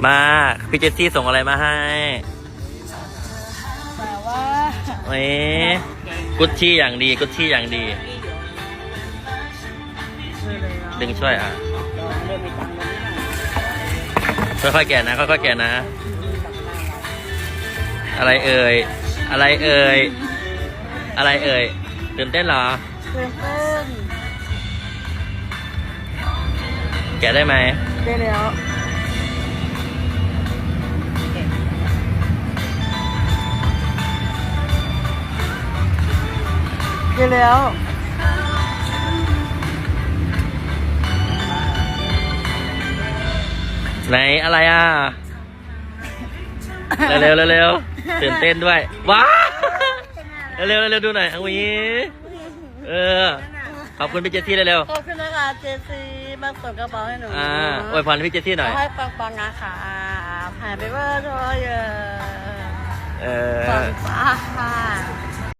มาพี่เจสซี่ส่งอะไรมาให้แต่ว่าเอ๊ะกุชชี่อย่างดีกุชชี่อย่างดีดึงช่วยอ่ะค่อยๆแกะนะค่อยๆแกะนะอะไรเอ่ยอะไรเอ่ยอะไรเอ่ยตื่นเต้นเหรอตื่นเต้นแกะได้ไหมได้แล้วได้แล้วไหนอะไรอ่ะเร็วๆเร็วๆตื่นเต้นด้วยว้าเร็วๆเร็วๆดูหน่อยเอาวีขอบคุณพี่เจสซี่เร็วขอบคุณนะคะเจสซี่มาส่งกระเป๋าให้หนูอวยพรพี่เจสซี่หน่อยให้ปังๆนะคะหายไปว่าทอยปัง